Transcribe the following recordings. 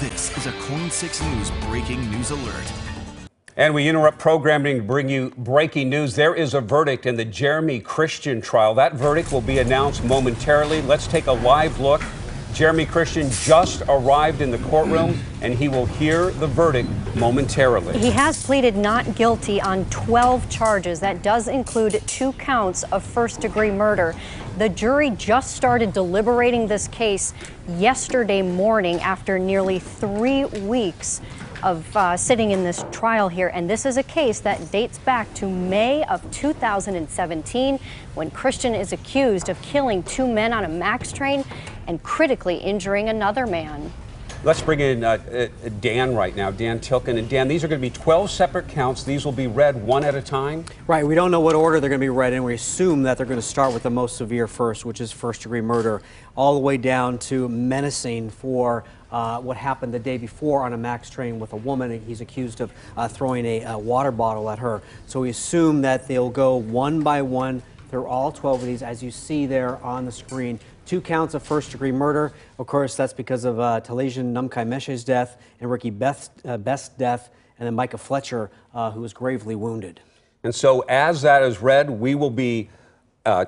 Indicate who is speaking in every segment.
Speaker 1: This is a Corn 6 News breaking news alert.
Speaker 2: And we interrupt programming to bring you breaking news. There is a verdict in the Jeremy Christian trial. That verdict will be announced momentarily. Let's take a live look. Jeremy Christian just arrived in the courtroom, and he will hear the verdict momentarily.
Speaker 3: He has pleaded not guilty on 12 charges. That does include 2 counts of first-degree murder. The jury just started deliberating this case yesterday morning after nearly 3 weeks of sitting in this trial here. And this is a case that dates back to May of 2017 when Christian is accused of killing 2 men on a MAX train and critically injuring another man.
Speaker 2: Let's bring in Dan right now, Dan Tilkin. And Dan, these are going to be 12 separate counts. These will be read one at a time?
Speaker 4: Right. We don't know what order they're going to be read in. We assume that they're going to start with the most severe first, which is first-degree murder, all the way down to menacing for what happened the day before on a MAX train with a woman. He's accused of throwing a water bottle at her. So we assume that they'll go one by one through all 12 of these, as you see there on the screen. 2 counts of first-degree murder. Of course, that's because of Talesian Numkai Meshe's death and Ricky Best's death, and then Micah Fletcher, who was gravely wounded.
Speaker 2: And so as that is read, we will be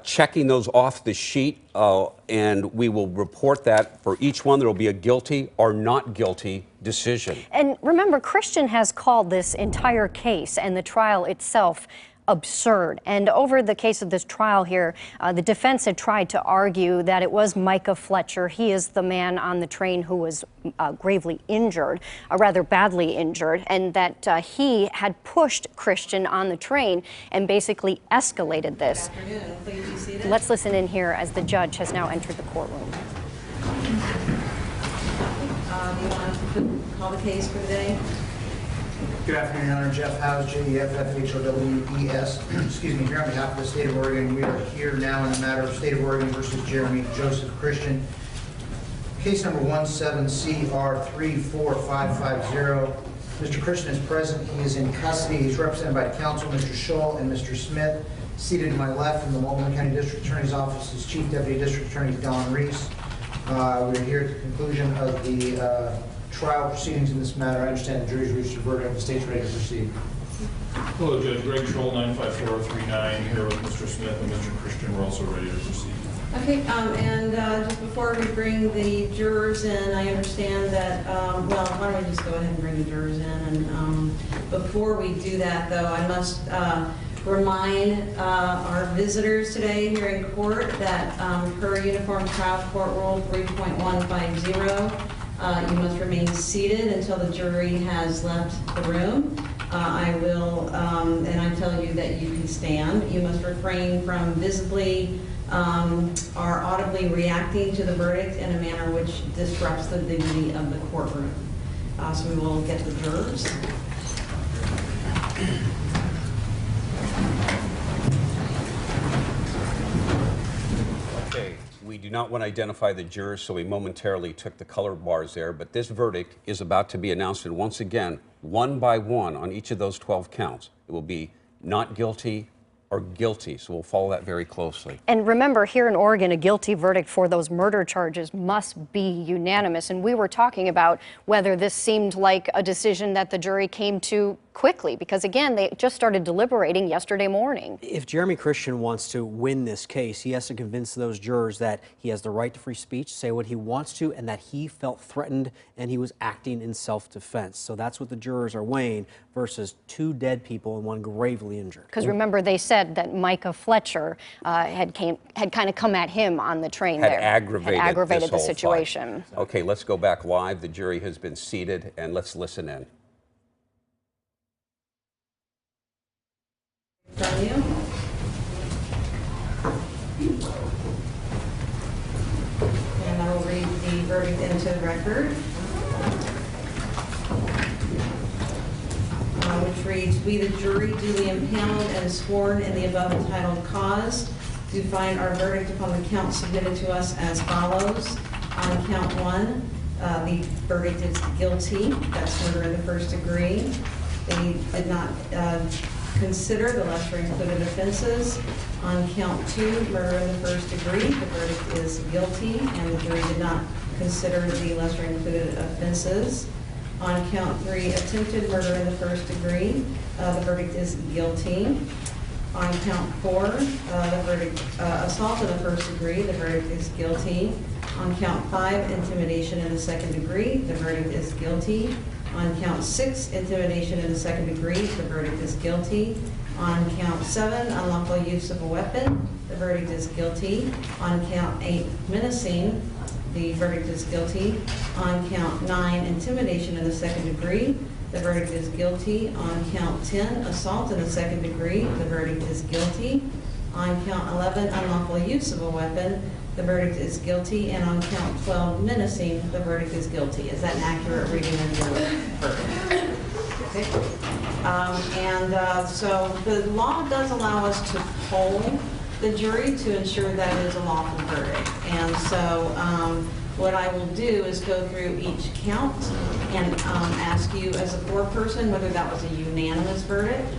Speaker 2: checking those off the sheet, and we will report that for each one. There will be a guilty or not guilty decision.
Speaker 3: And remember, Christian has called this entire case and the trial itself absurd. And over the case of this trial here, the defense had tried to argue that it was Micah Fletcher. He is the man on the train who was gravely injured, rather badly injured, and that he had pushed Christian on the train and basically escalated this.
Speaker 5: Good afternoon. Please be seated.
Speaker 3: Let's listen in here as the judge has now entered the courtroom.
Speaker 5: Do you want to call the case for today?
Speaker 6: Good afternoon, Your Honor. Jeff Howes, J-E-F-F-H-O-W-E-S. Excuse me, here on behalf of the state of Oregon. We are here now in the matter of State of Oregon versus Jeremy Joseph Christian. Case number 17CR345550. Mr. Christian is present. He is in custody. He's represented by counsel, Mr. Scholl and Mr. Smith. Seated to my left from the Multnomah County District Attorney's Office is Chief Deputy District Attorney Don Reese. We're here at the conclusion of the trial proceedings in this matter. I understand the jury's reached a verdict. The state's ready to proceed.
Speaker 7: Hello, Judge. Greg Scholl, 95439, here with Mr. Smith and Mr. Christian. We're also ready to proceed.
Speaker 5: Okay, and just before we bring the jurors in, I understand that, well, why don't we just go ahead and bring the jurors in? And before we do that, though, I must remind our visitors today here in court that per Uniform Trial Court Rule 3.150, you must remain seated until the jury has left the room. I will, and I tell you that you can stand. You must refrain from visibly or audibly reacting to the verdict in a manner which disrupts the dignity of the courtroom. So we will get the jurors.
Speaker 2: We do not want to identify the jurors, so we momentarily took the color bars there, but this verdict is about to be announced, and once again, one by one on each of those 12 counts. It will be not guilty or guilty, so we'll follow that very closely.
Speaker 3: And remember, here in Oregon, a guilty verdict for those murder charges must be unanimous, and we were talking about whether this seemed like a decision that the jury came to quickly, because again, they just started deliberating yesterday morning.
Speaker 4: If Jeremy Christian wants to win this case, he has to convince those jurors that he has the right to free speech, say what he wants to, and that he felt threatened and he was acting in self-defense. So that's what the jurors are weighing versus 2 dead people and 1 gravely injured.
Speaker 3: Because remember, they said that Micah Fletcher had kind of come at him on the train
Speaker 2: Had
Speaker 3: there.
Speaker 2: aggravated
Speaker 3: the situation.
Speaker 2: Fight. Okay, let's go back live. The jury has been seated, and let's listen in.
Speaker 5: From you. And I will read the verdict into the record, which reads, we, the jury, duly impaneled and sworn in the above entitled cause, do find our verdict upon the count submitted to us as follows. On count 1, the verdict is guilty. That's murder in the first degree. They did not consider the lesser included offenses. On count 2, murder in the first degree, the verdict is guilty, and the jury did not consider the lesser included offenses. On count 3, attempted murder in the first degree, the verdict is guilty. On count 4, the verdict, assault in the first degree, the verdict is guilty. On count 5, intimidation in the second degree, the verdict is guilty. On count 6, intimidation in the second degree, the verdict is guilty. On count 7, unlawful use of a weapon, the verdict is guilty. On count 8, menacing, the verdict is guilty. On count 9, intimidation in the second degree, the verdict is guilty. On count 10, assault in the second degree, the verdict is guilty. On count 11, unlawful use of a weapon, the verdict is guilty. And on count 12, menacing, the verdict is guilty. Is that an accurate reading of your verdict? Okay. So the law does allow us to poll the jury to ensure that it is a lawful verdict. And so what I will do is go through each count and ask you as a foreperson whether that was a unanimous verdict.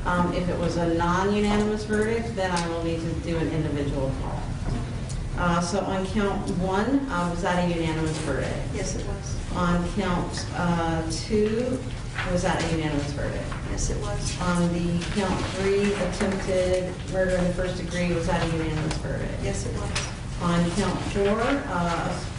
Speaker 5: If it was a non-unanimous verdict, then I will need to do an individual call. So on count 1, was that a unanimous verdict?
Speaker 8: Yes, it was.
Speaker 5: On count 2, was that a unanimous verdict?
Speaker 8: Yes, it was.
Speaker 5: On the count 3, attempted murder in the first degree, was that a unanimous verdict?
Speaker 8: Yes, it was.
Speaker 5: On count 4,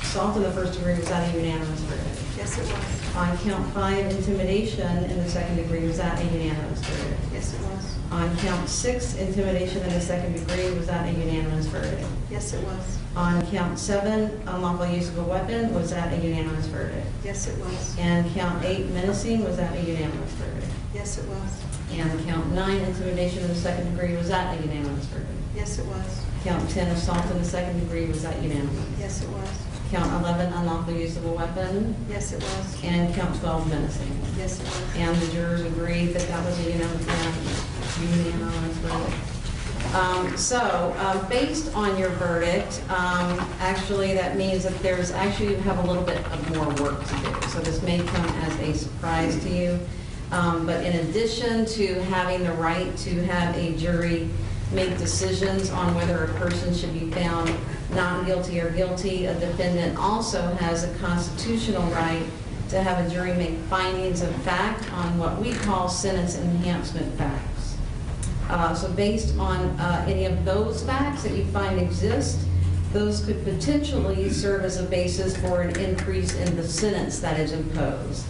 Speaker 5: assault in the first degree, was that a unanimous verdict?
Speaker 8: Yes, it was.
Speaker 5: On count 5, intimidation in the second degree, was that a unanimous verdict?
Speaker 8: Yes, it was.
Speaker 5: On count 6, intimidation in the second degree, was that a unanimous verdict?
Speaker 8: Yes, it was.
Speaker 5: On count 7, unlawful use of a weapon, was that a unanimous verdict?
Speaker 8: Yes, it was.
Speaker 5: And count 8, menacing, was that a unanimous verdict?
Speaker 8: Yes, it was.
Speaker 5: And count 9, intimidation in the second degree, was that a unanimous verdict?
Speaker 8: Yes, it was.
Speaker 5: Count 10, assault in the second degree, was that unanimous?
Speaker 8: Yes, it was.
Speaker 5: Count 11, unlawful use of a weapon.
Speaker 8: Yes, it was.
Speaker 5: And count 12, menacing.
Speaker 8: Yes, it was.
Speaker 5: And the jurors agreed that that was a unanimous verdict. Based on your verdict, actually that means that there's actually, you have a little bit of more work to do. So this may come as a surprise to you. But in addition to having the right to have a jury make decisions on whether a person should be found not guilty or guilty, a defendant also has a constitutional right to have a jury make findings of fact on what we call sentence enhancement facts. So based on any of those facts that you find exist, those could potentially serve as a basis for an increase in the sentence that is imposed.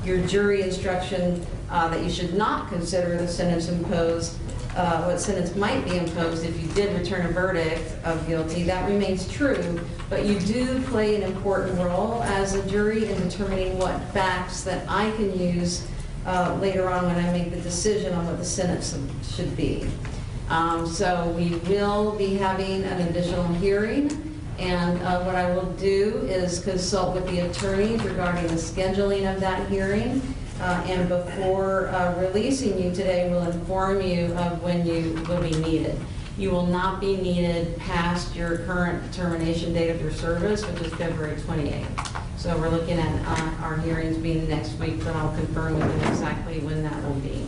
Speaker 5: Your jury instruction that you should not consider the sentence imposed, what sentence might be imposed if you did return a verdict of guilty, that remains true, but you do play an important role as a jury in determining what facts that I can use later on when I make the decision on what the sentence should be. So we will be having an additional hearing, and what I will do is consult with the attorneys regarding the scheduling of that hearing. And before releasing you today, we'll inform you of when you will be needed. You will not be needed past your current termination date of your service, which is February 28th. So we're looking at our hearings being next week, but I'll confirm with you exactly when that will be.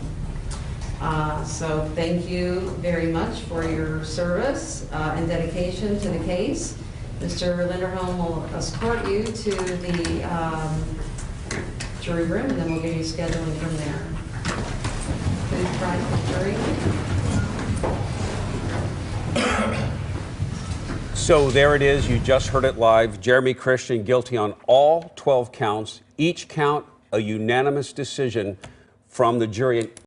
Speaker 5: So thank you very much for your service and dedication to the case. Mr. Linderholm will escort you to the jury room, and then we'll give you scheduling from there. Please rise for jury.
Speaker 2: So there it is. You just heard it live. Jeremy Christian guilty on all 12 counts. Each count a unanimous decision from the jury.